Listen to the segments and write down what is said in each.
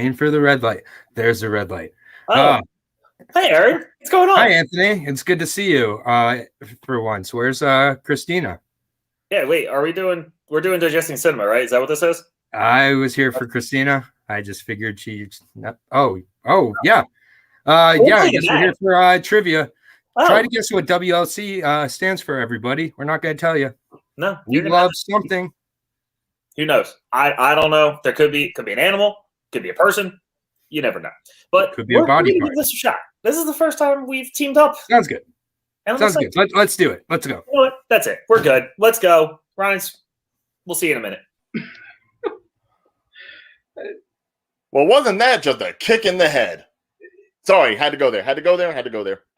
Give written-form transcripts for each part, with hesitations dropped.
Aim for the red light. There's the red light. Oh. Hey, Aaron. What's going on? Hi, Anthony. It's good to see you for once. Where's Christina? Yeah, wait. We're doing Digesting Cinema, right? Is that what this is? I was here for Christina. I just figured she's not. Oh, yeah. Yeah, I guess we're here for trivia. Oh. Try to guess what WLC stands for, everybody. We're not going to tell you. No. We love something. Who knows? I don't know. There could be an animal, could be a person. You never know. But could be a body part. Give this a shot. This is the first time we've teamed up. Sounds good. Sounds good. Let's do it. Let's go. You know what? That's it. We're good. Let's go. Ryan's. We'll see you in a minute. Well, wasn't that just a kick in the head? Sorry, had to go there.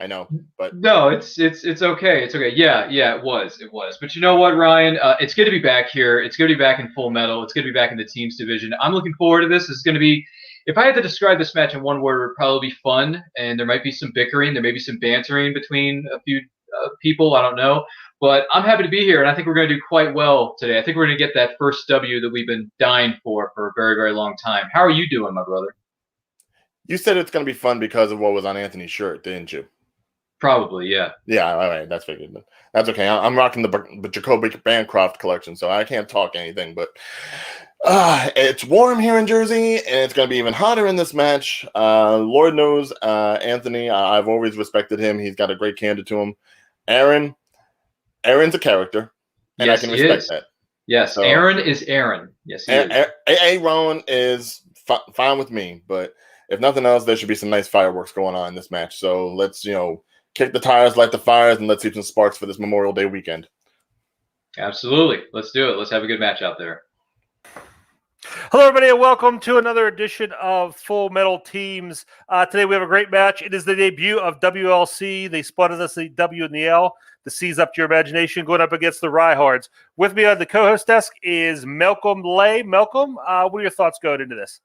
I know, but no, it's okay. It's okay. Yeah, it was. But you know what, Ryan? It's good to be back here. It's good to be back in Full Metal. It's good to be back in the teams division. I'm looking forward to this. It's going to be. If I had to describe this match in one word, it would probably be fun, and there might be some bickering. There may be some bantering between a few people. I don't know. But I'm happy to be here, and I think we're going to do quite well today. I think we're going to get that first W that we've been dying for a very, very long time. How are you doing, my brother? You said it's going to be fun because of what was on Anthony's shirt, didn't you? Probably, yeah. Yeah, all right, that's figured. That's okay. I'm rocking the Jacoby Bancroft collection, so I can't talk anything, but... it's warm here in Jersey, and it's going to be even hotter in this match. Lord knows, Anthony, I've always respected him. He's got a great candor to him. Aaron's a character, and yes, I can respect that. Yes, so, Aaron is Aaron. Yes, he is. Aaron is fine with me, but if nothing else, there should be some nice fireworks going on in this match. So let's, kick the tires, light the fires, and let's see some sparks for this Memorial Day weekend. Absolutely. Let's do it. Let's have a good match out there. Hello, everybody, and welcome to another edition of Full Metal Teams. Today we have a great match. It is the debut of WLC. They spotted us the W and the L. The C's up to your imagination, going up against the Riehards. With me on the co-host desk is Malcolm Lay. Malcolm, what are your thoughts going into this?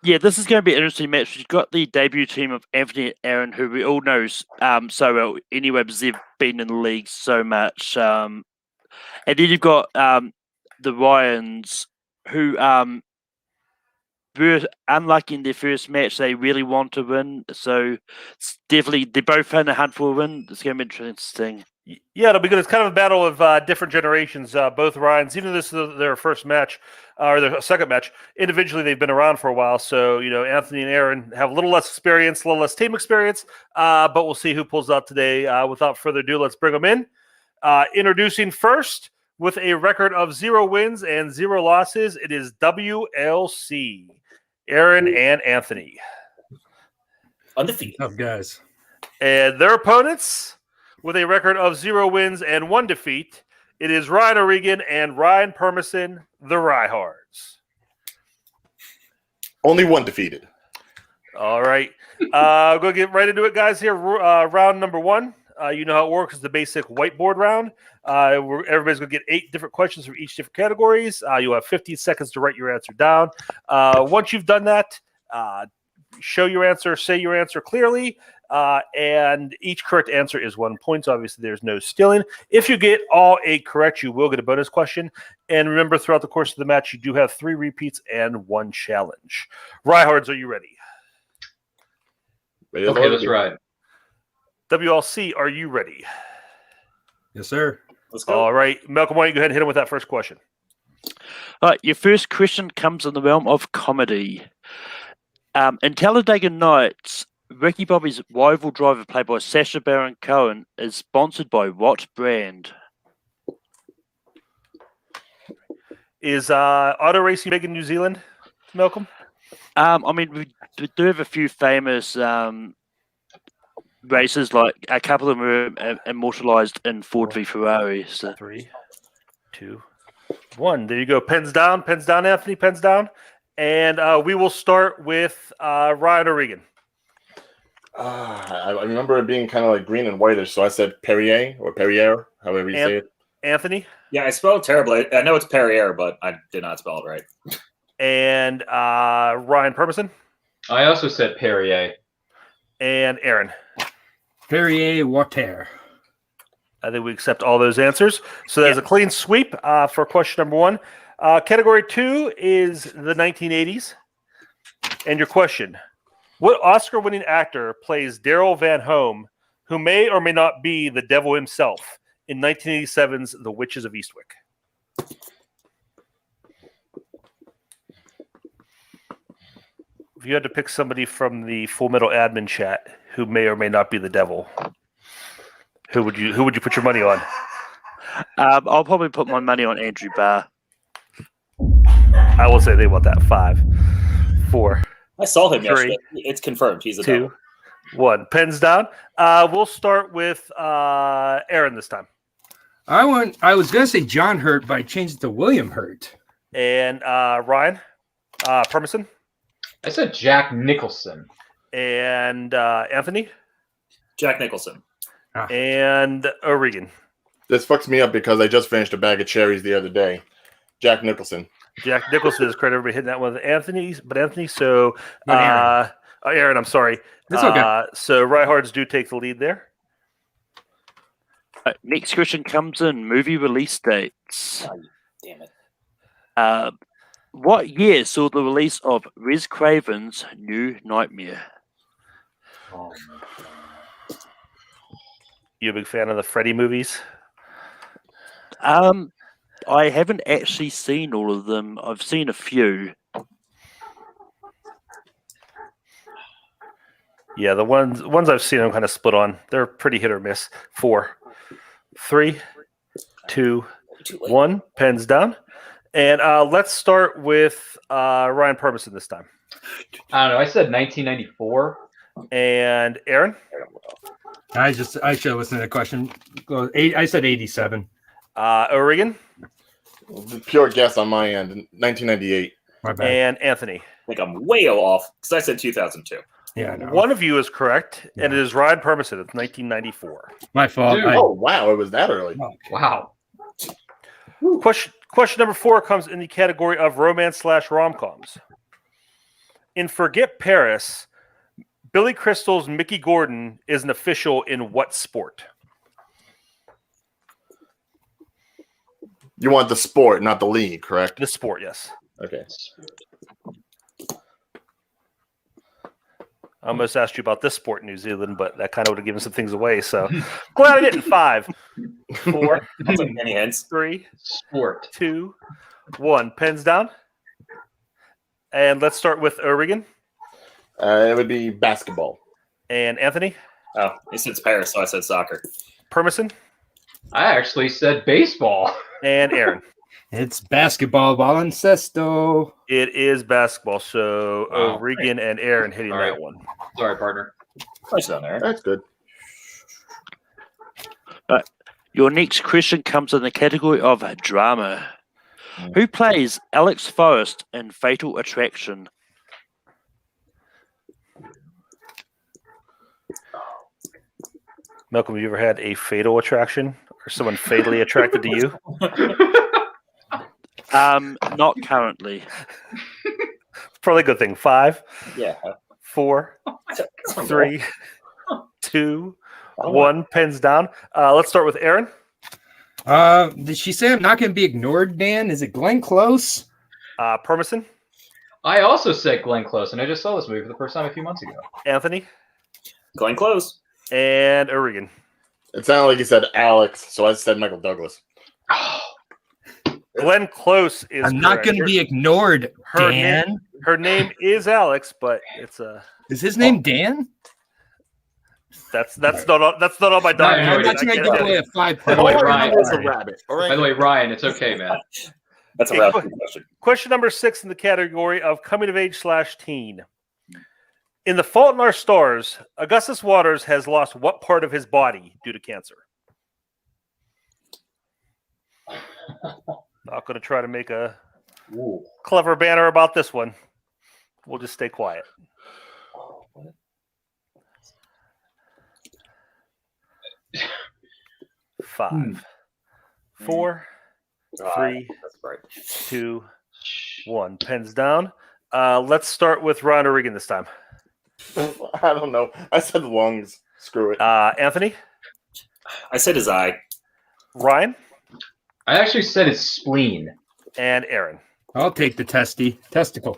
Yeah, this is going to be an interesting match. You've got the debut team of Anthony and Aaron, who we all know so well anyway, because they've been in the league so much. And then you've got the Ryans, who were unlucky in their first match. They really want to win, so it's definitely they're both in a hunt for a win. It's going to be interesting. Yeah, it'll be good. It's kind of a battle of different generations. Both Ryans, even though this is their first match or their second match, individually they've been around for a while. So Anthony and Aaron have a little less experience, a little less team experience. But we'll see who pulls out today. Without further ado, let's bring them in. Introducing first, with a record of 0 wins and 0 losses, it is WLC. Aaron and Anthony. Undefeated. Tough guys. And their opponents, with a record of 0 wins and 1 defeat, it is Ryan O'Regan and Ryan Permison, the Riehards. Only 1 defeated. All right. Go get right into it, guys, here. Round number 1. You know how it works. It's the basic whiteboard round. Everybody's going to get 8 different questions for each different categories. You'll have 15 seconds to write your answer down. Once you've done that, show your answer, say your answer clearly, and each correct answer is 1 point. So obviously, there's no stealing. If you get all 8 correct, you will get a bonus question. And remember, throughout the course of the match, you do have 3 repeats and 1 challenge. Riehards, are you ready? Okay, let's ride. WLC, are you ready? Yes, sir. Let's go. All right. Malcolm, why don't you go ahead and hit him with that first question? All right, your first question comes in the realm of comedy. In Talladega Nights, Ricky Bobby's rival driver, played by Sacha Baron Cohen, is sponsored by what brand? Is auto racing big in New Zealand, Malcolm? We do have a few famous races, like a couple of them are immortalized in Ford v Ferrari. So. 3, 2, 1. There you go. Pens down, Anthony, pens down. And we will start with Ryan O'Regan. I remember it being kind of like green and whitish, so I said Perrier or Perrier, however you say it. Anthony? Yeah, I spelled terribly. I know it's Perrier, but I did not spell it right. And Ryan Permison? I also said Perrier. And Aaron? Perrier Water. I think we accept all those answers. So there's a clean sweep for question number 1. Category 2 is the 1980s. And your question, what Oscar-winning actor plays Daryl Van Home, who may or may not be the devil himself, in 1987's The Witches of Eastwick? If you had to pick somebody from the Full Metal admin chat who may or may not be the devil, who would you put your money on? I'll probably put my money on Andrew Barr. I will say they want that. 5, 4. I saw him 3, yesterday. It's confirmed. He's a 2, devil. 1. Pens down. We'll start with Aaron this time. I was gonna say John Hurt, but I changed it to William Hurt. And Ryan Permison. I said Jack Nicholson. And Anthony. Jack Nicholson. And O'Regan. This fucks me up because I just finished a bag of cherries the other day. Jack Nicholson. Jack Nicholson is correct. Everybody hitting that one with Anthony. So Aaron, I'm sorry. That's okay. So Ryhards do take the lead there. Next question comes in movie release dates. Oh, damn it. What year saw the release of Wes Craven's New Nightmare? You a big fan of the Freddy movies? I haven't actually seen all of them. I've seen a few. Yeah, the ones I've seen I'm kind of split on. They're pretty hit or miss. 4, 3, 2, 1. Pens down. And let's start with Ryan Permison this time. I don't know. I said 1994. And Aaron? I should have listened to the question. I said 87. O'Regan? Pure guess on my end. 1998. My bad. And Anthony? I think I'm way off because I said 2002. Yeah, no. One of you is correct, and it is Ryan Permison. It's 1994. My fault. Dude. Oh, wow. It was that early. Wow. Question number 4 comes in the category of romance/rom-coms. In Forget Paris, Billy Crystal's Mickey Gordon is an official in what sport? You want the sport, not the league, correct? The sport, yes. Okay. I almost asked you about this sport in New Zealand, but that kind of would have given some things away. So glad I didn't. 5, 4, I'll take any hints. 3, Sport. 2, 1. Pens down. And let's start with O'Regan. It would be basketball. And Anthony. Oh, he said Paris, so I said soccer. Permison. I actually said baseball. And Aaron. It's basketball, baloncesto. It is basketball. So Wow. O'Regan and Aaron hitting All that right. one. Sorry, partner. Nice down there. That's good. Your next question comes in the category of drama. Who plays Alex Forrest in Fatal Attraction? Malcolm, have you ever had a fatal attraction or someone fatally attracted to you? Not currently. Probably a good thing. 5, Yeah. 4, 3, 2, 1. Pens down. Let's start with Aaron. Did she say I'm not going to be ignored, Dan? Is it Glenn Close? Permison. I also said Glenn Close, and I just saw this movie for the first time a few months ago. Anthony. Glenn Close. And O'Regan. It sounded like you said Alex, so I said Michael Douglas. Glenn Close is I'm not correct. going to be ignored, Her Dan. Her name is Alex, but it's Is his name Dan? that's not on my No, document. I'm no, not going to I give away a 5 By the All way, I Ryan, remember is a rabbit. All right. By the way, Ryan, it's okay, man. That's a Hey, round question. Question number 6 in the category of coming of age/teen. In The Fault in Our Stars, Augustus Waters has lost what part of his body due to cancer? Not going to try to make a clever banner about this one. We'll just stay quiet. Five, 4, 3, That's right. 2, 1. Pens down. Let's start with Ron O'Regan this time. I don't know. I said lungs. Screw it. Anthony? I said his eye. Ryan? I actually said it's spleen. and Aaron. I'll take the testicle.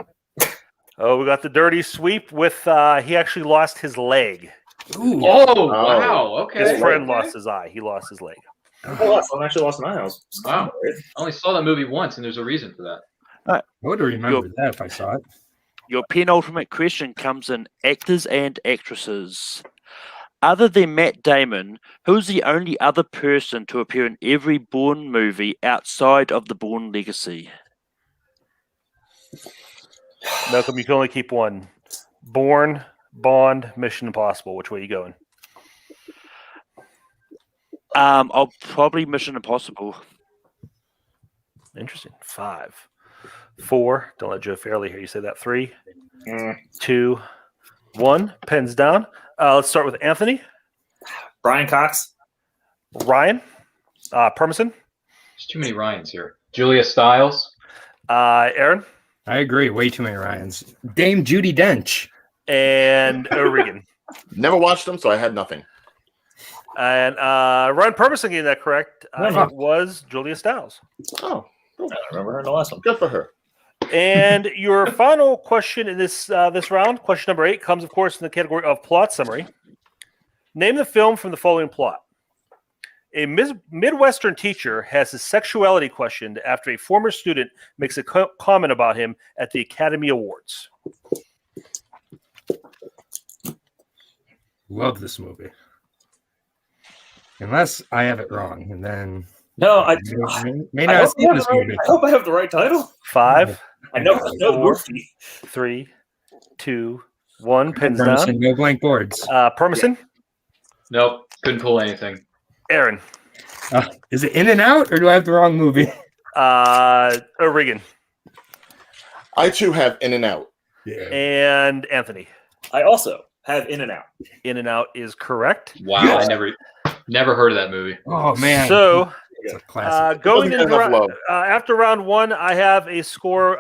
Oh, we got the dirty sweep with he actually lost his leg. Ooh. Oh, wow. Okay. His friend lost his eye. He lost his leg. I actually lost an eye. Wow. I only saw that movie once, and there's a reason for that. I would have remembered that if I saw it. Your penultimate question comes in actors and actresses. Other than Matt Damon, who's the only other person to appear in every Bourne movie outside of the Bourne legacy? Malcolm, you can only keep one. Bourne, Bond, Mission Impossible. Which way are you going? I'll probably Mission Impossible. Interesting. 5, 4. Don't let Joe Fairley hear you say that. 3, 2, 1. Pens down. Let's start with Anthony. Brian Cox. Ryan. Permison. There's too many Ryans here. Julia Stiles. Aaron. I agree. Way too many Ryans. Dame Judi Dench. And O'Regan. Never watched them, so I had nothing. And Ryan Permison getting that correct. It was Julia Stiles. Oh, I don't remember her in the last one. good for her. And your final question in this round, question number 8, comes, of course, in the category of plot summary. Name the film from the following plot. A Midwestern teacher has his sexuality questioned after a former student makes a comment about him at the Academy Awards. Love this movie. Unless I have it wrong, and then No, I may not have seen this movie. I hope I have the right title. 5, I know the 4, movie. 3, 2, 1. Pens Permison, down. no blank boards. Permison. Nope. Couldn't pull anything. Aaron. Is it In and Out, or do I have the wrong movie? O'Regan. I too have In and Out. Yeah. And Anthony. I also have In and Out. In and Out is correct. Wow. Yes. I never heard of that movie. Oh man. So It's a classic. going Doesn't get into enough love. after round 1, I have a score.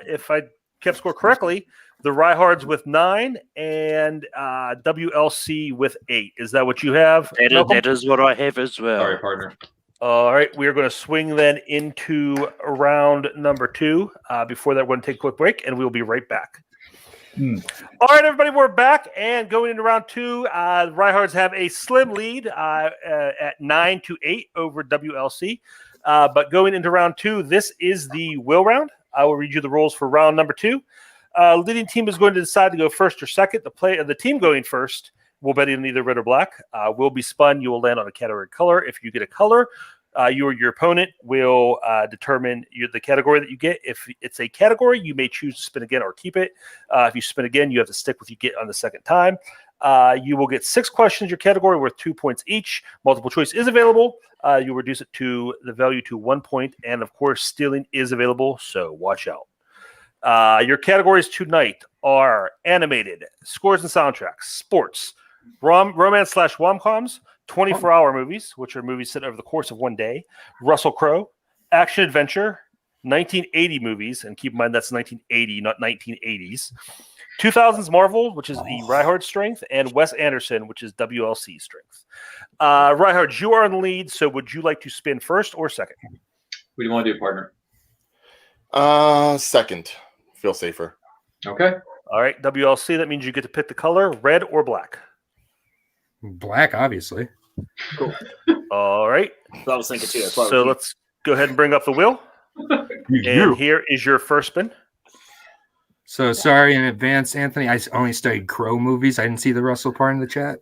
If I kept score correctly, the Riehards with 9 and WLC with 8. Is that what you have? Malcolm? That is what I have as well. Sorry, partner. All right, we are going to swing then into round number 2. Before that, we're going to take a quick break, and we'll be right back. All right, everybody, we're back, and going into round 2, the Riehards have a slim lead at 9-8 over WLC. But going into round 2, this is the will round. I will read you the rules for round number 2. Leading team is going to decide to go first or second. The team going first will bet in either red or black. Will be spun. You will land on a category color. If you get a color, you or your opponent will determine the category that you get. If it's a category, you may choose to spin again or keep it. If you spin again, you have to stick with you get on the second time. You will get 6 questions your category worth 2 points each. Multiple choice is available. You'll reduce it to the value to 1 point. And, of course, stealing is available, so watch out. Your categories tonight are animated, scores and soundtracks, sports, romance/rom-coms, 24-hour movies, which are movies set over the course of one day, Russell Crowe, action adventure, 1980 movies, and keep in mind that's 1980, not 1980s, 2000s Marvel, which is the Riehard strength, and Wes Anderson, which is WLC strength. Riehard, you are in the lead, so would you like to spin first or second? What do you want to do, partner? Second. Feel safer. Okay. All right, WLC, that means you get to pick the color, red or black. Black, obviously. Cool. All right. So I was thinking too. That's why So let's go ahead and bring up the wheel. And here is your first spin. So sorry in advance, Anthony. I only studied Crow movies. I didn't see the Russell part in the chat.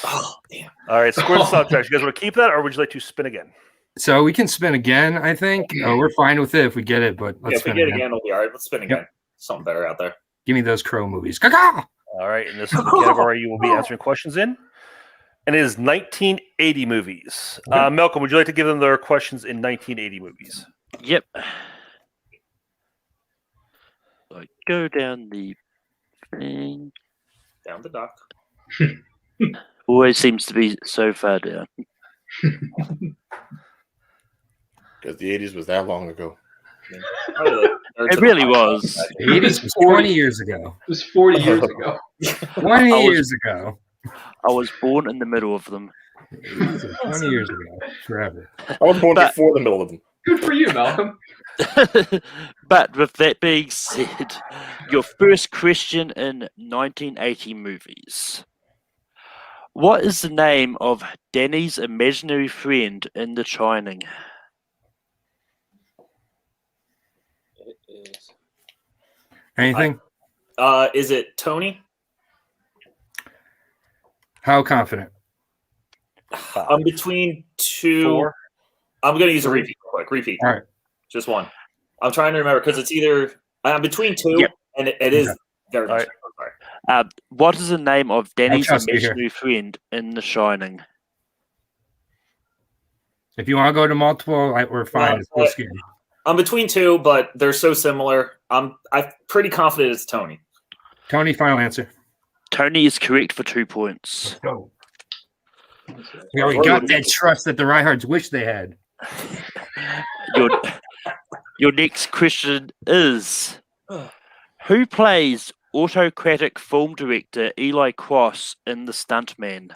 Oh, damn. All right, score the soundtracks. You guys want to keep that, or would you like to spin again? So we can spin again, I think. We're fine with it if we get it, but let's If we spin get again. again, we'll be all right. Let's spin again. Something better out there. Give me those Crow movies. Caca! All right, and this is the category you will be answering questions in. And it is 1980 movies. Malcolm, would you like to give them their questions in 1980 movies? Yep. So go down the thing. Down the dock. Always seems to be so far down. Because the 80s was that long ago. It really was. The 80s was 20 years ago. It was 40 years ago. 20 years ago. I was born in the middle of them. 20 years ago. Forever. I was born before the middle of them. Good for you, Malcolm. But with that being said, your first question in 1980 movies. What is the name of Danny's imaginary friend in The Shining? It is. Anything? Is it Tony? How confident? I'm between two. 4. I'm going to use a repeat real quick. Repeat. All right. Just one. I'm trying to remember because it's either I'm between two, Yep. and it is very. All right. Sorry. What is the name of Danny's trust you here. imaginary friend in The Shining? If you want to go to multiple, we're fine. It's full scale. I'm between two, but they're so similar. I'm pretty confident it's Tony. Tony, final answer. Tony is correct for 2 points. Let's go. We already got that trust that the Reinhardts wish they had. Your next question is: who plays autocratic film director Eli Cross in The Stunt Man?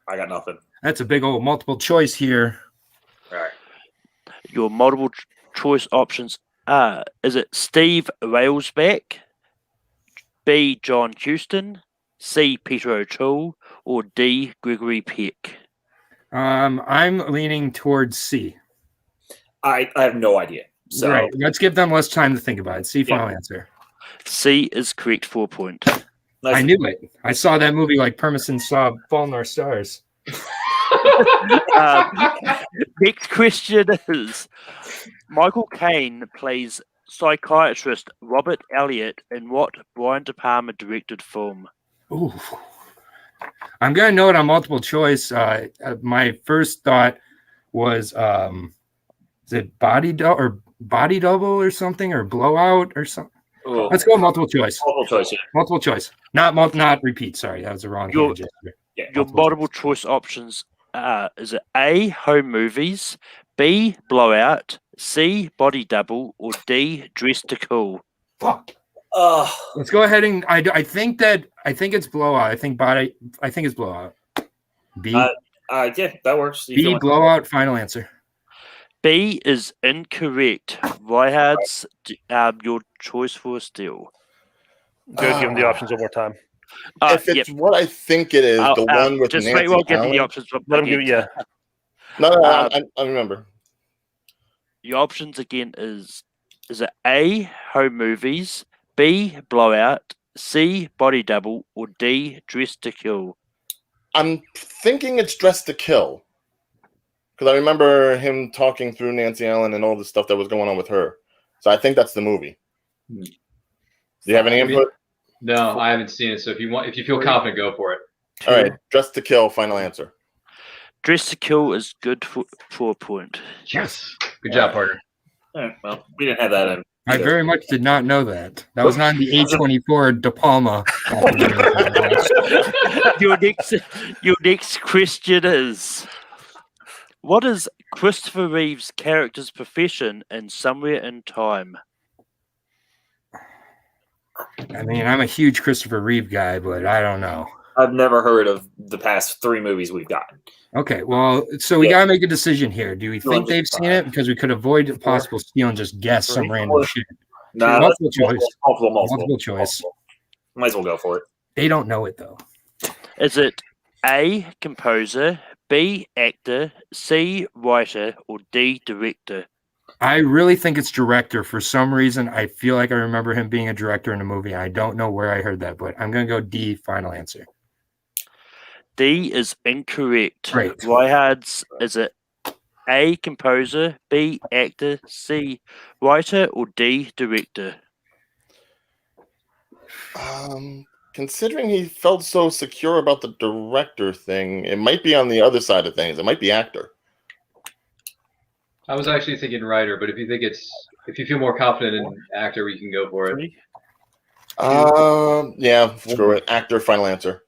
I got nothing. That's a big old multiple choice here. All right. Your multiple choice options are: is it Steve Railsback, B. John Huston, C. Peter O'Toole, or D. Gregory Peck? I'm leaning towards C. I have no idea. So Right. Let's give them less time to think about it. C, final answer. C is correct for a point. nice. I knew it. I saw that movie like Permison saw Fallen Our Stars. Next question is: Michael Caine plays psychiatrist Robert Elliott in what Brian De Palma directed film? Ooh. I'm gonna know it on multiple choice. My first thought was is it body double or something, or blowout or something? Ooh. Let's go multiple choice. Multiple choice. Yeah. Multiple choice. Not repeat. Sorry, that was the wrong Your- gesture. Yeah. Your multiple choice options are: is it A. Home Movies, B. Blowout, C. Body Double, or D. Dress to Kill? Fuck. Let's go ahead and I think it's blowout. I think it's blowout. B. Yeah, that works. You B, feel like- blowout. Final answer. B is incorrect. Reinhardt's your choice for a steal. Good. Give them the options one more time. If it's what I think it is, the one with just Nancy wait while I get Allen. the options. Let them give you. Yeah. No, I remember. Your options again is it A. Home Movies, B. Blowout, C. Body Double, or D. Dress to Kill? I'm thinking it's Dressed to Kill. Because I remember him talking through Nancy Allen and all the stuff that was going on with her. So I think that's the movie. Do you have any input? No, I haven't seen it. So if you feel confident, go for it. All right, Dressed to Kill, final answer. Dress to Kill is good for a point. Yes. Good job, partner. All right, well, we didn't have that in. I either. very much did not know that. That was not in the A24 De Palma. Your next question is: what is Christopher Reeve's character's profession in Somewhere in Time? I mean, I'm a huge Christopher Reeve guy, but I don't know. I've never heard of the past 3 movies we've gotten. Okay, well, so we gotta make a decision here. Do we think they've seen it? Because we could avoid a possible steal and just guess some random shit. No, Multiple choice. Multiple Multiple choice. Might as well go for it. They don't know it though. Is it A. Composer, B. Actor, C. Writer, or D. Director? I really think it's director. For some reason, I feel like I remember him being a director in a movie. I don't know where I heard that, but I'm gonna go D. Final answer. D is incorrect. Great. Reinhardt's, is it A. Composer, B. Actor, C. Writer, or D. Director? Considering he felt so secure about the director thing, it might be on the other side of things. It might be actor. I was actually thinking writer, but if you feel more confident in actor, we can go for it. 3. Yeah, screw it. Actor, final answer.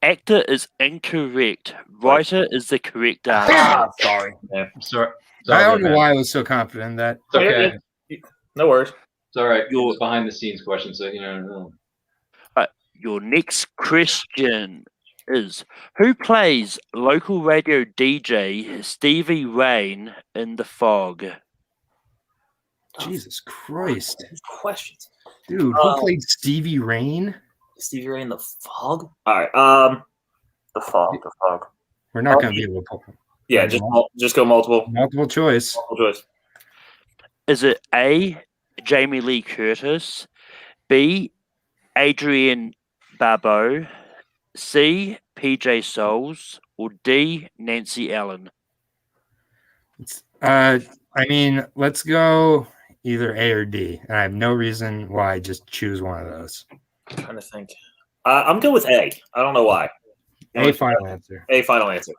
Actor is incorrect. Writer is the correct answer. Sorry. Yeah. I'm sorry. I don't know why I was so confident in that. It's okay. No worries. It's all right. It was behind the scenes question, so you know. Your next question is: who plays local radio DJ Stevie Wayne in The Fog? Jesus Christ. Questions. Dude, who played Stevie Wayne? Stevie Wayne, The Fog? All right. The Fog. We're not going to be able to pull. Yeah, just go multiple. Multiple choice. Multiple choice. Is it A, Jamie Lee Curtis, B, Adrienne Barbeau, C, PJ Souls, or D, Nancy Allen? I mean, let's go either A or D. And I have no reason why. Just choose one of those. I'm trying to think. I'm good with A. I don't know why. A final answer. A final answer.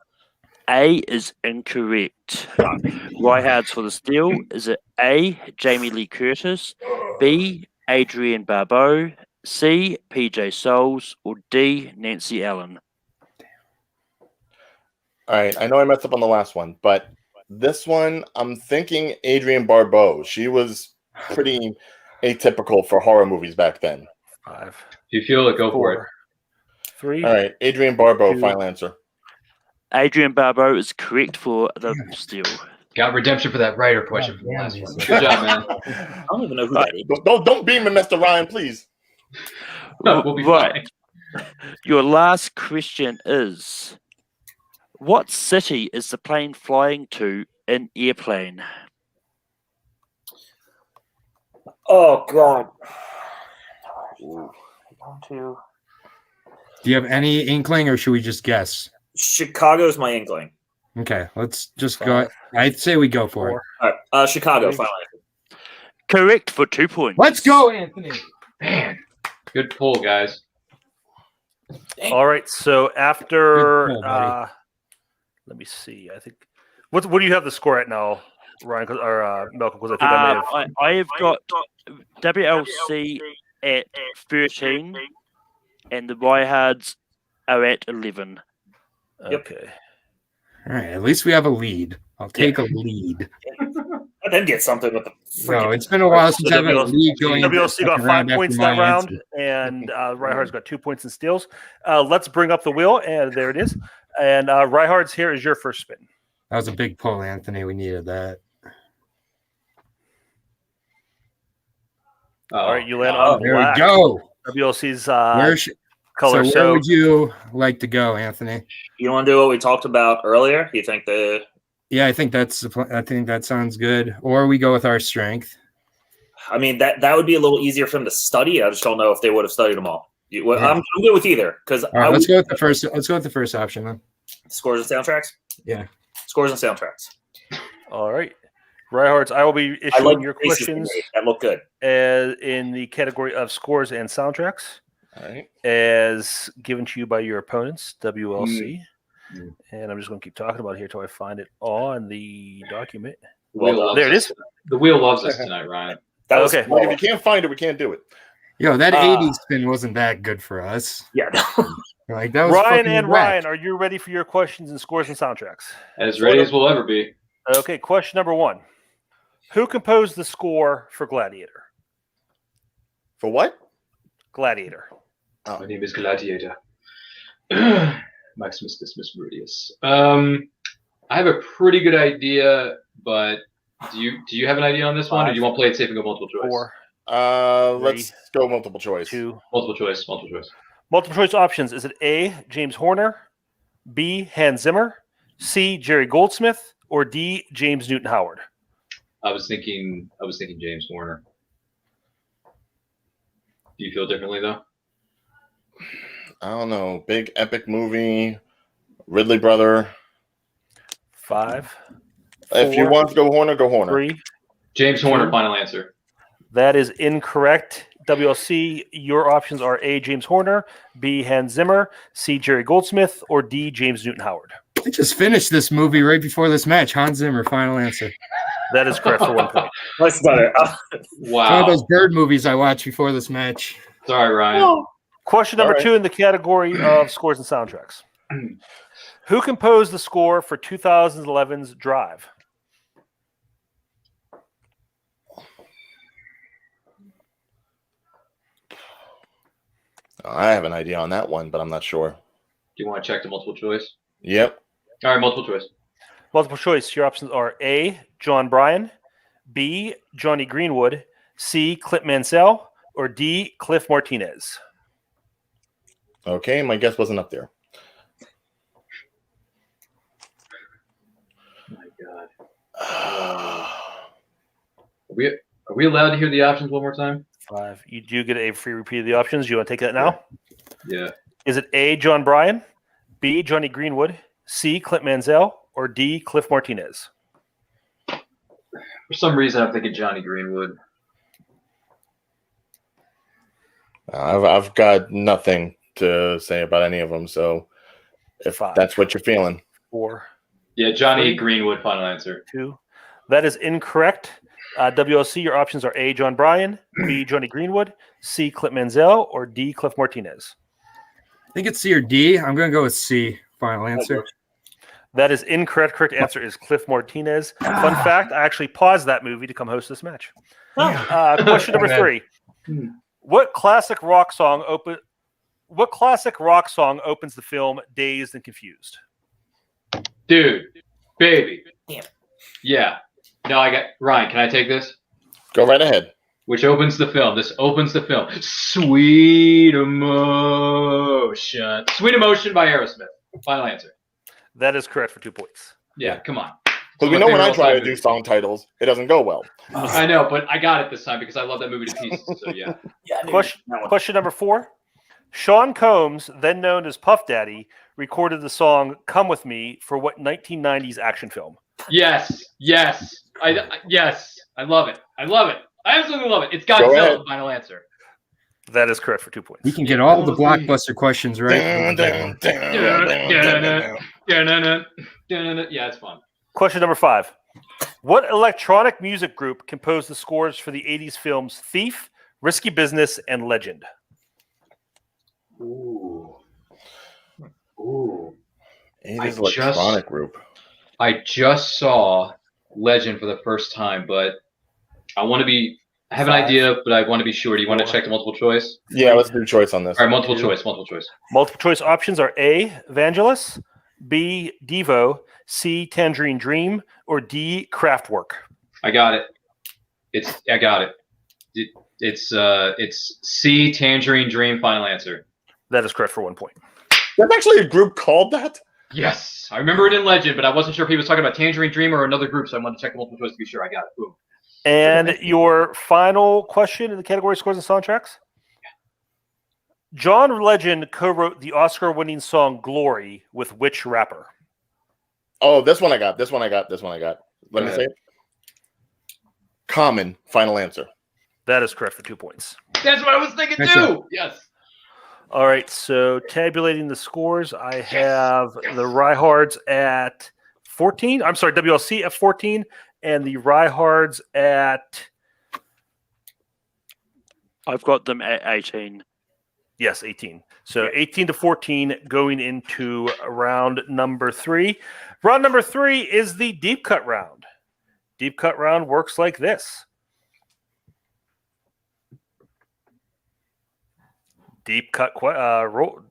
A is incorrect. Ryhards for the steal. Is it A, Jamie Lee Curtis, B, Adrienne Barbeau, C, PJ Souls, or D, Nancy Allen? All right, I know I messed up on the last one, but this one, I'm thinking Adrienne Barbeau. She was pretty atypical for horror movies back then. 5. If you feel it, go for it. 3. All right, Adrienne Barbeau, 2. final answer. Adrienne Barbeau is correct for the steal. Got redemption for that writer question from the last one. Good job, man. I don't even know who that is. Don't beam him, Mr. Ryan, please. No, we'll be Right. fine. Your last question is: what city is the plane flying to in Airplane? Oh, God. 1, 2. Do you have any inkling, or should we just guess? Chicago's my inkling. Okay, let's just go. I'd say we go for it. All right. Chicago, final answer. Correct for 2 points. Let's go, Anthony. Man, good pull, guys. All right. So after, Good pull, buddy. let me see. I think what do you have the score at now, Ryan or Malcolm? Because I think I may have. I have got WLC at 13, and the Ryhards are at 11. Okay. All right, at least we have a lead. I'll take a lead. I did get something with the No, it's been a while since I've had a lead going. into the WLC got second 5 round points after that my round, answer. and Ryhard's got 2 points in steals. Let's bring up the wheel, and there it is. And Ryhard's here is your first spin. That was a big pull, Anthony. We needed that. All right, you land on There black. we go. WLC's So color. where would you like to go, Anthony? You want to do what we talked about earlier? You think Yeah, I think I think that sounds good. Or we go with our strength. I mean, that would be a little easier for them to study. I just don't know if they would have studied them all. I'm good with either because All right, let's go with the first. Let's go with the first option then. Scores and soundtracks. Yeah. Scores and soundtracks. All right. Ryhards, I will be issuing your questions that look good in the category of scores and soundtracks. All right. As given to you by your opponents, WLC. And I'm just going to keep talking about it here until I find it on the document. There it is. The wheel loves us tonight, Ryan. Okay. Like, if you can't find it, we can't do it. Yo, that 80s spin wasn't that good for us. Yeah. Like that was Ryan fucking and whack. Ryan, are you ready for your questions and scores and soundtracks? As ready as we'll ever be. Okay, question number 1. Who composed the score for Gladiator? For what? Gladiator. My name is Gladiator. Maximus Decimus Meridius. I have a pretty good idea, but do you have an idea on this one, or do you want to play it safe and go multiple choice? 4. Let's go multiple choice. 2. Multiple choice. Multiple choice. Multiple choice options. Is it A, James Horner, B, Hans Zimmer, C, Jerry Goldsmith, or D, James Newton Howard? I was thinking James Horner. Do you feel differently though? I don't know. Big epic movie. Ridley brother. 5. If you 4, want to go Horner, go Horner. 3. James Horner, final answer. That is incorrect. WLC, your options are A, James Horner, B, Hans Zimmer, C, Jerry Goldsmith, or D, James Newton Howard. I just finished this movie right before this match. Hans Zimmer, final answer. That is correct for 1 point. That's better. It's one of Wow. those bird movies I watched before this match. Sorry, Ryan. Question number All right. 2 in the category of scores and soundtracks. Who composed the score for 2011's Drive? I have an idea on that one, but I'm not sure. Do you want to check the multiple choice? Yep. All right, multiple choice. Multiple choice. Your options are A, John Bryan, B, Johnny Greenwood, C, Clint Mansell, or D, Cliff Martinez. Okay, my guess wasn't up there. Oh my God. Are we allowed to hear the options one more time? 5. You do get a free repeat of the options. You want to take that now? Yeah. Is it A, John Bryan, B, Johnny Greenwood, C, Clint Mansell, or D, Cliff Martinez? For some reason, I'm thinking Johnny Greenwood. I've got nothing to say about any of them, so if 5. that's what you're feeling. 4. Yeah, Johnny 3, Greenwood, final answer. 2. That is incorrect. WLC, your options are A, John Bryan, B, Johnny Greenwood, C, Clint Mansell, or D, Cliff Martinez. I think it's C or D. I'm going to go with C. Final answer. That is incorrect. Correct answer is Cliff Martinez. Fun fact, I actually paused that movie to come host this match. Question number 3. What classic rock song opens the film Dazed and Confused? Dude, baby. Damn. Yeah. No, I got Ryan. Can I take this? Go right ahead. Which opens the film. This opens the film. Sweet Emotion. Sweet Emotion by Aerosmith. Final answer. That is correct for 2 points. Yeah, come on. Because we know when I try to do song titles, it doesn't go well. I know, but I got it this time because I love that movie to pieces. So yeah. Question number 4. Sean Combs, then known as Puff Daddy, recorded the song "Come With Me" for what 1990s action film? Yes. I love it. I absolutely love it. It's Godzilla. Final answer. That is correct for 2 points. We can get all the blockbuster questions right. Yeah, it's fun. Question number 5. What electronic music group composed the scores for the 80s films Thief, Risky Business, and Legend? Ooh. 80s electronic group. I just saw Legend for the first time, but I have an idea, but I want to be sure. Do you want to check the multiple choice? Yeah, let's do choice on this. All right, multiple choice. Multiple choice options are A, Vangelis, B, Devo, C, Tangerine Dream, or D, Kraftwerk. I got it. It's C, Tangerine Dream. Final answer. That is correct for 1 point. There's actually a group called that? Yes, I remember it in Legend, but I wasn't sure if he was talking about Tangerine Dream or another group, so I wanted to check the multiple choice to be sure I got it. Boom. And your final question in the category scores and soundtracks? John Legend co-wrote the Oscar-winning song "Glory" with which rapper? Oh, this one I got. Let me say it. Common. Final answer. That is correct for 2 points. That's what I was thinking too. Yes. All right, so tabulating the scores, I have the Riehards at 14. I'm sorry, WLC at 14, and the Riehards at... I've got them at 18. Yes, 18. So 18 to 14 going into round number 3. Round number 3 is the deep cut round. Deep cut round works like this. Deep cut round roll.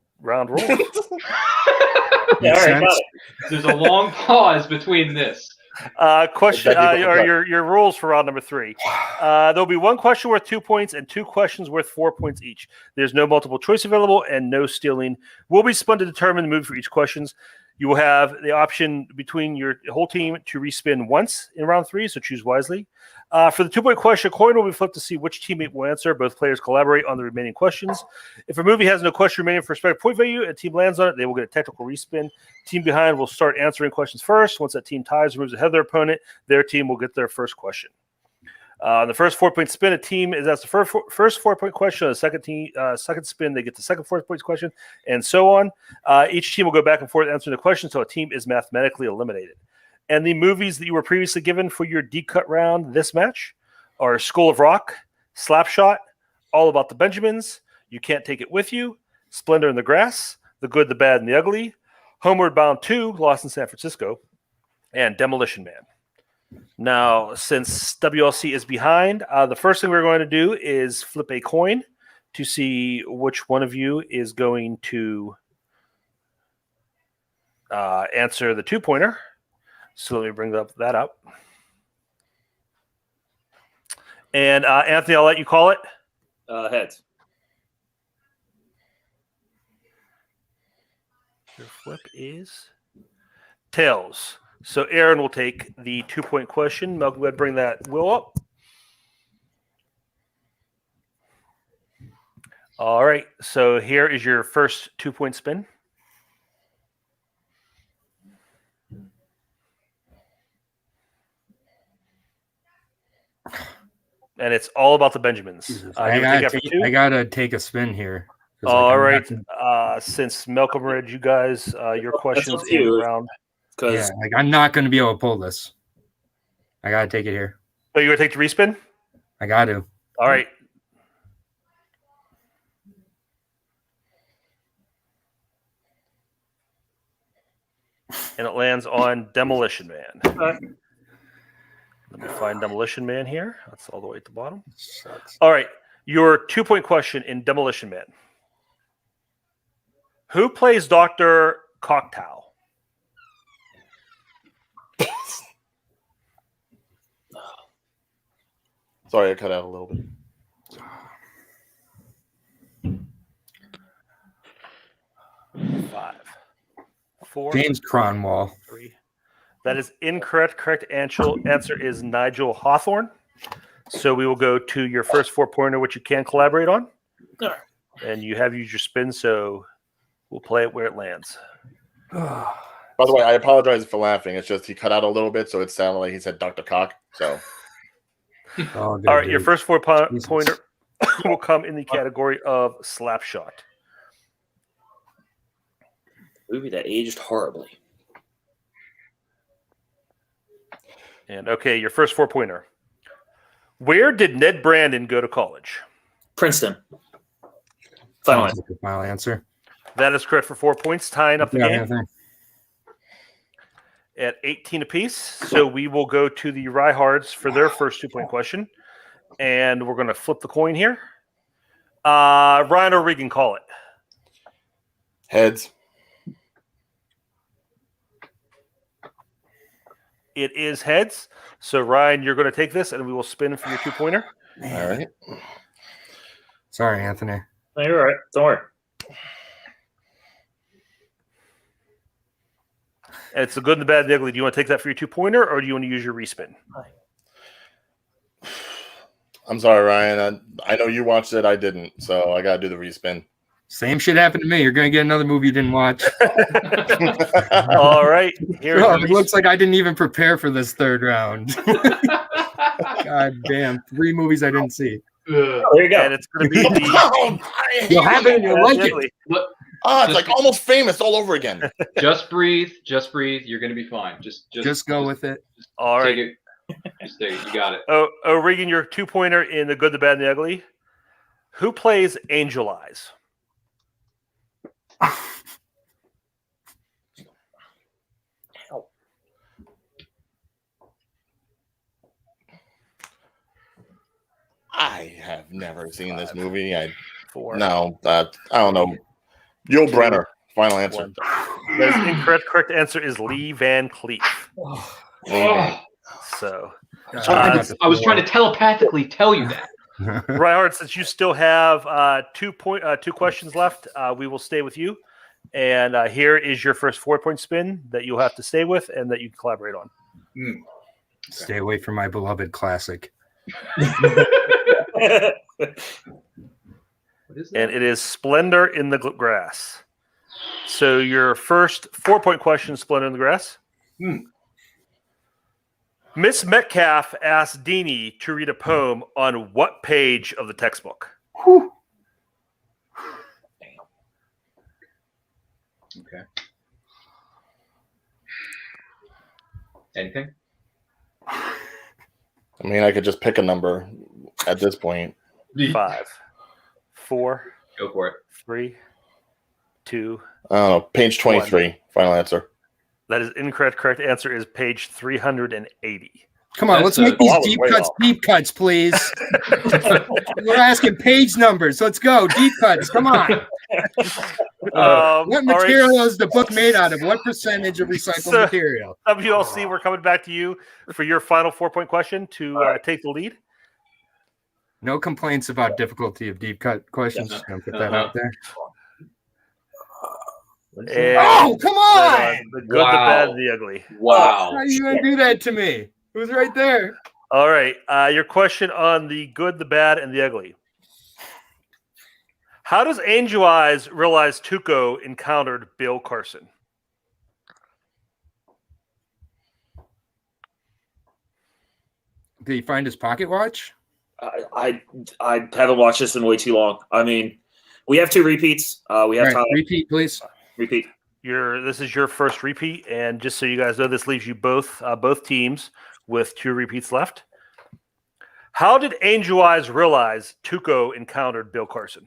There's a long pause between this. Question your rules for round number 3. There'll be one question worth 2 points and 2 questions worth 4 points each. There's no multiple choice available and no stealing. Will be spun to determine the move for each questions. You will have the option between your whole team to respin once in round 3, so choose wisely. For the 2-point question, a coin will be flipped to see which teammate will answer. Both players collaborate on the remaining questions. If a movie has no question remaining for respective point value, a team lands on it, they will get a technical respin. Team behind will start answering questions first. Once that team ties or moves ahead of their opponent, their team will get their first question. On the first 4-point spin, a team is asked the first 4-point question. On the second spin, they get the second 4-point question, and so on. Each team will go back and forth answering the question until a team is mathematically eliminated. And the movies that you were previously given for your deep cut round this match are School of Rock, Slapshot, All About the Benjamins, You Can't Take It With You, Splendor in the Grass, The Good, the Bad, and the Ugly, Homeward Bound 2, Lost in San Francisco, and Demolition Man. Now, since WLC is behind, the first thing we're going to do is flip a coin to see which one of you is going to answer the 2-pointer. So let me bring that up. And Anthony, I'll let you call it. Heads. Your flip is tails. So Aaron will take the 2-point question. Malcolm, go ahead and bring that wheel up. All right. So here is your first 2-point spin. And it's all about the Benjamins. I gotta take a spin here. All right. Since Malcolm read you guys your questions in round. Yeah, I'm not going to be able to pull this. I got to take it here. Oh, you going to take the respin? I got to. All right. And it lands on Demolition Man. Let me find Demolition Man here. That's all the way at the bottom. All right. Your 2-point question in Demolition Man. Who plays Dr. Cocteau? Sorry, I cut out a little bit. Five, four, James Cronwall. 3. That is incorrect. Correct answer is Nigel Hawthorne. So we will go to your first 4-pointer, which you can collaborate on. And you have used your spin, so we'll play it where it lands. By the way, I apologize for laughing. It's just he cut out a little bit, so it sounded like he said Dr. Cock. So, all right, your first 4-pointer will come in the category of Slapshot. Movie that aged horribly. And okay, your first 4-pointer. Where did Ned Brandon go to college? Princeton. Final answer. That is correct for 4 points, tying up the game. Anthony. At 18 apiece. So we will go to the Ryehards for their first 2-point question. And we're going to flip the coin here. Ryan or Regan, call it. Heads. It is heads. So, Ryan, you're going to take this, and we will spin for your 2-pointer. All right. Sorry, Anthony. No, you're all right. Don't worry. And it's the good, the bad, the ugly. Do you want to take that for your 2-pointer, or do you want to use your respin? I'm sorry, Ryan. I know you watched it. I didn't, so I got to do the respin. Same shit happened to me. You're going to get another movie you didn't watch. All right. It looks like I didn't even prepare for this third round. God damn. 3 movies I didn't see. There you go. And it's going to be the... You'll have it and you'll like it. It's like almost famous all over again. Just breathe. Just breathe. You're going to be fine. Just go with it. All right. Just take it. You got it. Oh, Regan, your 2-pointer in the good, the bad, and the ugly. Who plays Angel Eyes? I have never seen this movie. I 4. No, I don't know. Yul Brenner. Final answer. 1. That is incorrect. Correct answer is Lee Van Cleef. So I was trying to telepathically tell you that. Reinhardt, since you still have 2 questions left, we will stay with you. And here is your first 4-point spin that you'll have to stay with and that you can collaborate on. Stay away from my beloved classic. What is that? And it is Splendor in the Grass. So your first 4-point question, Splendor in the Grass. Miss Metcalf asked Deanie to read a poem on what page of the textbook? Okay. Anything? I mean, I could just pick a number at this point. 5, 4. Go for it. 3, 2. I don't know. Page 23. 1. Final answer. That is incorrect. Correct answer is page 380. Come on, let's make these deep cuts, please. We're asking page numbers. Let's go. Deep cuts. Come on. What material is the book made out of? What percentage of recycled material? WLC, we're coming back to you for your final 4-point question to take the lead. No complaints about difficulty of deep cut questions. Just gonna put that out there. Oh, come on! The good, the bad, and the ugly. Wow. How are you gonna do that to me? It was right there. All right. Your question on the good, the bad, and the ugly. How does Angel Eyes realize Tuco encountered Bill Carson? Did he find his pocket watch? I haven't watched this in way too long. I mean, we have 2 repeats. We have time. Repeat, please. Repeat. This is your first repeat, and just so you guys know, this leaves you both teams with 2 repeats left. How did Angel Eyes realize Tuco encountered Bill Carson?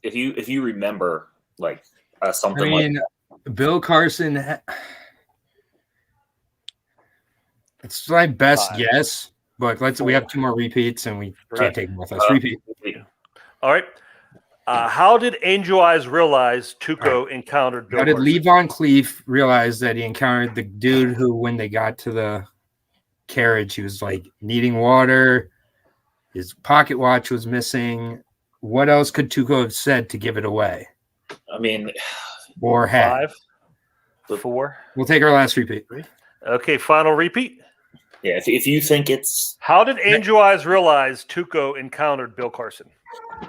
If you remember, like something. I mean, Bill Carson. It's my best guess, but we have 2 more repeats, and we can't take them with us. Repeat. All right. How did Angel Eyes realize Tuco encountered Bill How did Carson? Lee Von Cleef realize that he encountered the dude who, when they got to the carriage, he was like needing water, his pocket watch was missing. What else could Tuco have said to give it away? I mean, or had? 5, 4. We'll take our last repeat. Okay, final repeat. Yeah, if you think it's... How did Angel Eyes realize Tuco encountered Bill Carson?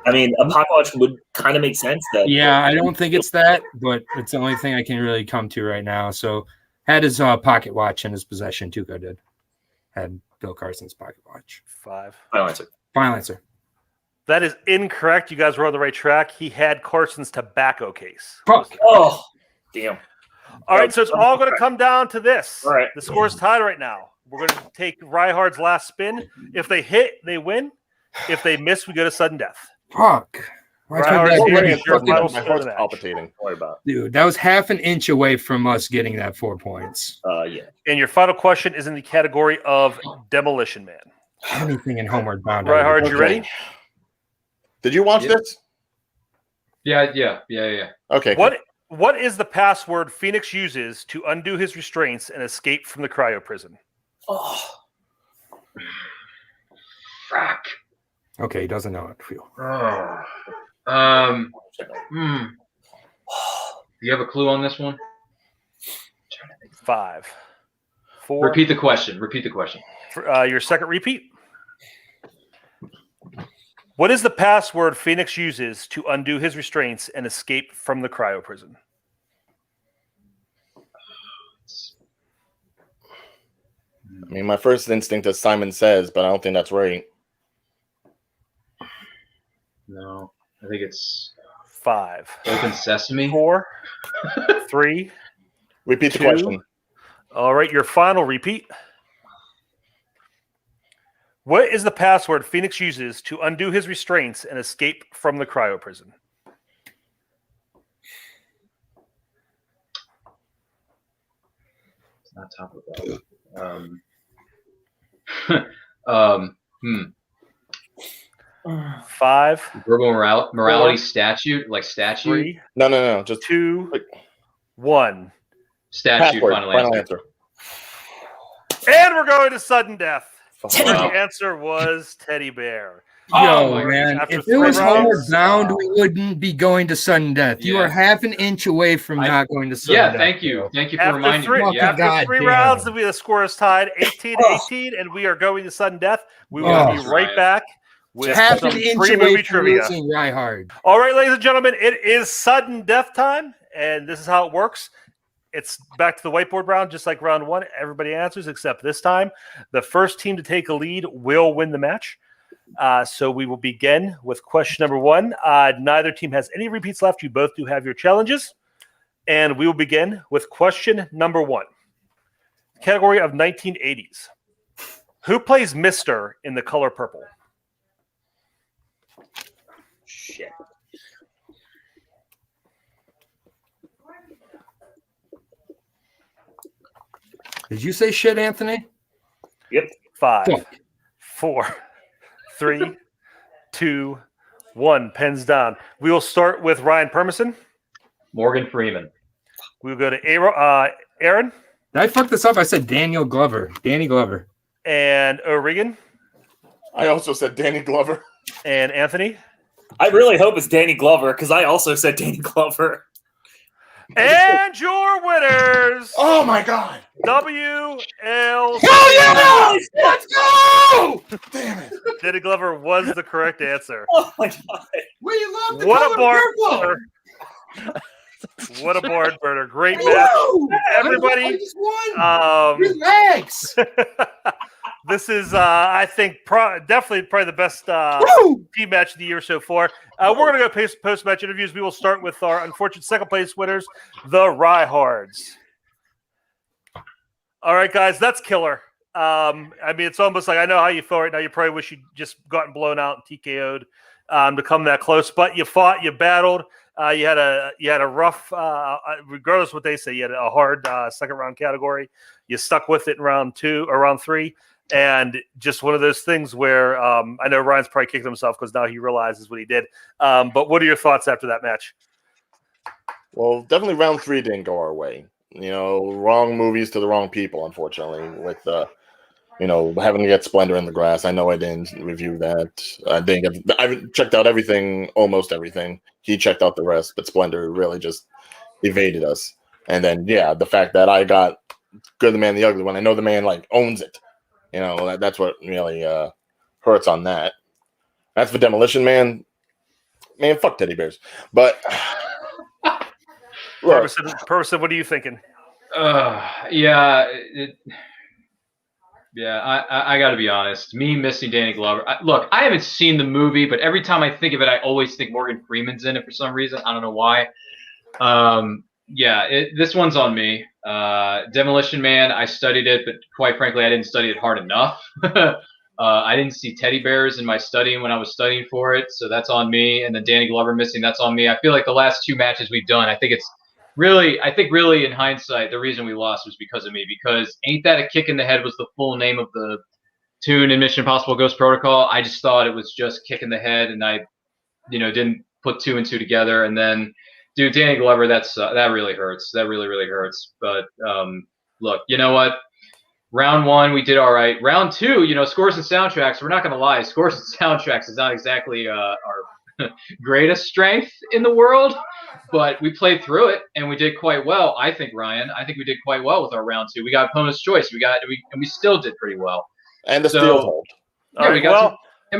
I mean, a pocket watch would kind of make sense. Yeah, I don't think it's that, but it's the only thing I can really come to right now. So, had his pocket watch in his possession, Tuco did. Had Bill Carson's pocket watch. 5. Final answer. That is incorrect. You guys were on the right track. He had Carson's tobacco case. Oh, damn. All right, so it's all going to come down to this. All right. The score is tied right now. We're going to take Ryhard's last spin. If they hit, they win. If they miss, we go to sudden death. Fuck. Ryhard, my heart's palpitating. Don't worry about it. Dude, that was half an inch away from us getting that 4 points. Yeah. And your final question is in the category of Demolition Man. Anything in Homeward Bound. Ryhard, you ready? Did you watch this? Yeah. Okay. What is the password Phoenix uses to undo his restraints and escape from the cryo prison? Oh. Fuck. Okay, he doesn't know it. Phew. Do you have a clue on this one? 5, 4. Repeat the question. Your second repeat. What is the password Phoenix uses to undo his restraints and escape from the cryo prison? I mean, my first instinct is Simon Says, but I don't think that's right. No, I think it's 5. Open Sesame. 4, 3. Repeat 2. the question. All right, your final repeat. What is the password Phoenix uses to undo his restraints and escape from the cryo prison? It's not top of that. 5. Verbal morality 4, statute, like statute. 3. No. Just 2, 1. Statute. password. Final answer. And we're going to sudden death. Fuck. The answer was Teddy Bear. Yo, man, After if it was 3 Homeward rounds, Bound, we wouldn't be going to sudden death. You Yeah. are half an inch away from not going to sudden Yeah, death. thank you for After reminding 3, me. Yeah. God after 3 damn. rounds, the score is tied 18-18, and we are going to sudden death. We will be right back with Half some an inch free away movie from trivia. losing Ryhard. All right, ladies and gentlemen, it is sudden death time, and this is how it works. It's back to the whiteboard round, just like round 1. Everybody answers, except this time. The first team to take a lead will win the match. So we will begin with question number 1. Neither team has any repeats left. You both do have your challenges. And we will begin with question number 1. Category of 1980s. Who plays Mr. in The Color Purple? Shit. Did you say shit, Anthony? Yep. 5, Fuck. 4, 3, 2, 1. Pens down. We will start with Ryan Permison. Morgan Freeman. We'll go to Aaron. Did I fuck this up? I said Daniel Glover. Danny Glover. And O'Regan. I also said Danny Glover. And Anthony. I really hope it's Danny Glover because I also said Danny Glover. And your winners. Oh my God. WLC. Hell yeah! Let's go! Damn it. Danny Glover was the correct answer. Oh my God. We love the What a color barn purple. burner. What a barn burner. Great match. Everybody. I just won. Relax. This is, I think, definitely probably the best team match of the year so far. We're going to go post-match interviews. We will start with our unfortunate second-place winners, the Riehards. All right, guys, that's killer. I mean, it's almost like I know how you feel right now. You probably wish you'd just gotten blown out and TKO'd to come that close. But you fought, you battled. You had a rough, regardless of what they say, you had a hard second-round category. You stuck with it in round 2 or round 3. And just one of those things where I know Ryan's probably kicked himself because now he realizes what he did. But what are your thoughts after that match? Well, definitely round 3 didn't go our way. You know, wrong movies to the wrong people, unfortunately, with, having to get Splendor in the grass. I know I didn't review that. I checked out everything, almost everything. He checked out the rest, but Splendor really just evaded us. And then, yeah, the fact that I got Good, the Man, the Ugly when I know the man, owns it. You know, that's what really hurts on that. That's for Demolition Man. Man, fuck teddy bears. But Person, what are you thinking? Yeah, I got to be honest. Me missing Danny Glover. Look, I haven't seen the movie, but every time I think of it, I always think Morgan Freeman's in it for some reason. I don't know why. This one's on me. Demolition Man, I studied it, but quite frankly, I didn't study it hard enough. I didn't see teddy bears in my studying when I was studying for it, so that's on me. And then Danny Glover missing, that's on me. I feel like the last 2 matches we've done, I think really in hindsight, the reason we lost was because of me, because Ain't That a Kick in the Head was the full name of the tune in Mission Impossible Ghost Protocol. I just thought it was just Kick in the Head, and I, didn't put 2 and 2 together. And then, dude, Danny Glover, that really hurts. That really, really hurts. But look, you know what? Round 1, we did all right. Round 2, scores and soundtracks. We're not going to lie. Scores and soundtracks is not exactly our greatest strength in the world, but we played through it and we did quite well. I think, Ryan. I think we did quite well with our round 2. We got opponent's choice. We still did pretty well. And the steals hold. Yeah, we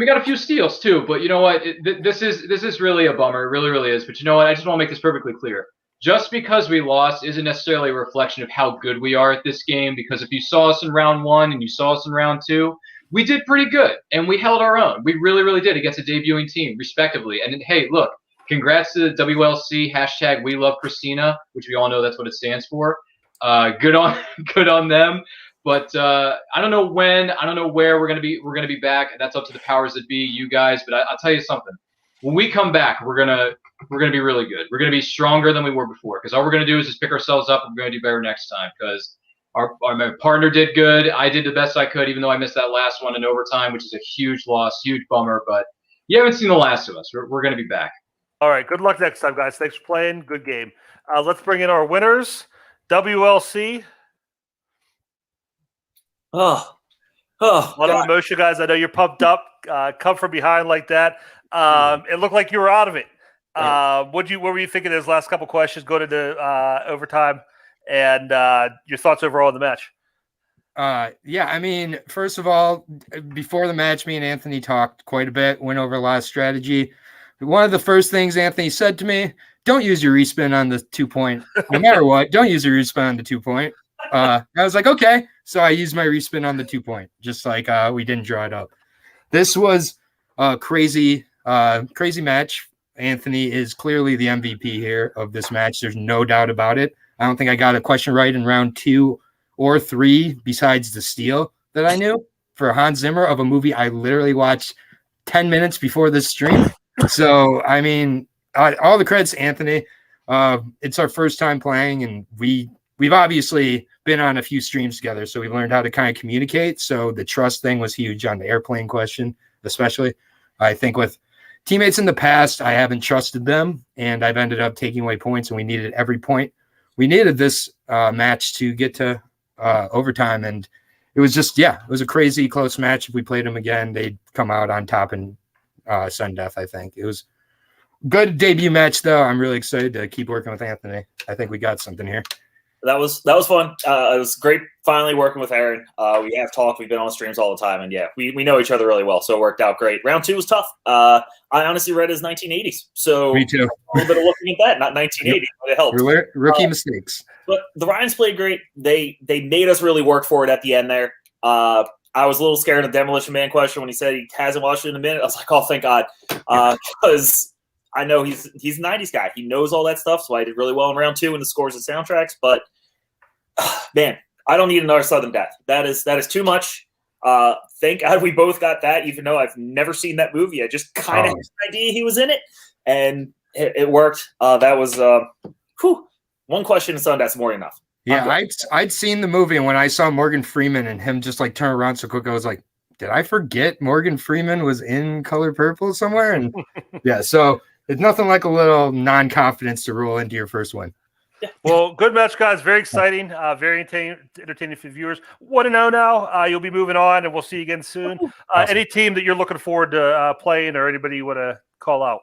got a few steals too. But you know what? This is really a bummer. It really, really is. But you know what? I just want to make this perfectly clear. Just because we lost isn't necessarily a reflection of how good we are at this game, because if you saw us in round 1 and you saw us in round 2, we did pretty good, and we held our own. We really, really did against a debuting team, respectively. And hey, look, congrats to the WLC, hashtag We Love Christina, which we all know that's what it stands for. Good on them. But I don't know when, I don't know where we're gonna be back. That's up to the powers that be, you guys. But I'll tell you something. When we come back, we're gonna be really good. We're gonna be stronger than we were before, because all we're gonna do is just pick ourselves up and we're gonna do better next time. Because my partner did good. I did the best I could, even though I missed that last one in overtime, which is a huge loss, huge bummer. But you haven't seen the last of us. We're gonna be back. All right. Good luck next time, guys. Thanks for playing. Good game. Let's bring in our winners. WLC. Oh, A lot of emotion, guys. I know you're pumped up. Come from behind like that. It looked like you were out of it. What were you thinking of those last couple questions going into overtime, and your thoughts overall on the match? I mean, first of all, before the match, me and Anthony talked quite a bit, went over a lot of strategy. One of the first things Anthony said to me, don't use your respin on the 2-point. No matter what, don't use your respin on the 2-point. I was like, okay. So I used my respin on the 2-point, just like we didn't draw it up. This was a crazy match. Anthony is clearly the MVP here of this match. There's no doubt about it. I don't think I got a question right in round 2 or 3 besides the steal that I knew for Hans Zimmer of a movie I literally watched 10 minutes before this stream. So, I mean, all the credits to Anthony. It's our first time playing, and we've obviously been on a few streams together, so we learned how to kind of communicate. So the trust thing was huge on the airplane question, especially. I think with teammates in the past, I haven't trusted them, and I've ended up taking away points, and we needed every point. We needed this match to get to overtime, and it was just, it was a crazy close match. If we played them again, they'd come out on top in sudden death, I think. It was a good debut match, though. I'm really excited to keep working with Anthony. I think we got something here. That was fun. It was great finally working with Aaron. We have talked. We've been on streams all the time, and we know each other really well, so it worked out great. Round 2 was tough. I honestly read it as 1980s, so me too. A little bit of looking at that, not 1980, but it helped. Rookie mistakes. But the Ryans played great. They made us really work for it at the end there. I was a little scared of the Demolition Man question when he said he hasn't watched it in a minute. I was like, oh, thank God, because I know he's a 90s guy. He knows all that stuff, so I did really well in round 2 in the scores and soundtracks. But, man, I don't need another Southern Death. That is too much. Thank God we both got that, even though I've never seen that movie. I just kind of had an idea he was in it, and it worked. That was one question in Sundance more than enough. Yeah, I'd seen the movie, and when I saw Morgan Freeman and him just like turn around so quick, I was like, did I forget Morgan Freeman was in Color Purple somewhere? And so it's nothing like a little non-confidence to roll into your first win. Yeah. Well, good match, guys. Very exciting. Very entertaining for viewers. 1-0 now. You'll be moving on, and we'll see you again soon. Awesome. Any team that you're looking forward to playing, or anybody you want to call out?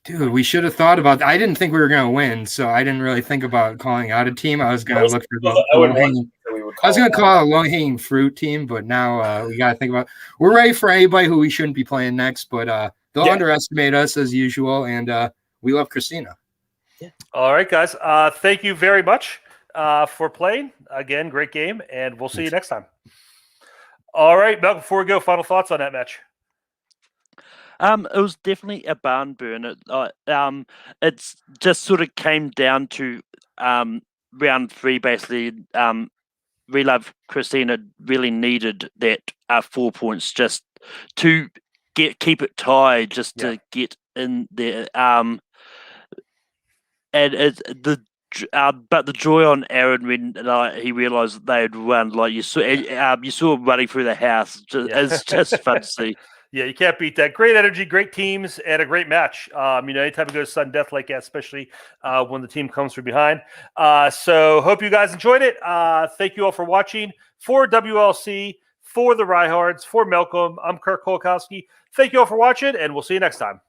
Dude, we should have thought about that. I didn't think we were going to win, so I didn't really think about calling out a team. I was going to look for I was going to call a low-hanging fruit team, but now we got to think about it. We're ready for anybody who we shouldn't be playing next, but they'll underestimate us as usual, and we love Christina. Yeah. All right, guys. Thank you very much for playing. Again, great game, and we'll see you next time. All right, Malcolm, before we go, final thoughts on that match. It was definitely a barn burner. It's just sort of came down to round 3, basically. Relove Christina really needed that 4 points just to keep it tied, just to get in there. And but the joy on Aaron when he realised they had won, like you saw him running through the house. It's just fun to see. Yeah, you can't beat that. Great energy, great teams, and a great match. Anytime it goes sudden death like that, especially when the team comes from behind. So hope you guys enjoyed it. Thank you all for watching. For WLC, for the Riehards, for Malcolm, I'm Kirk Kolkowski. Thank you all for watching, and we'll see you next time.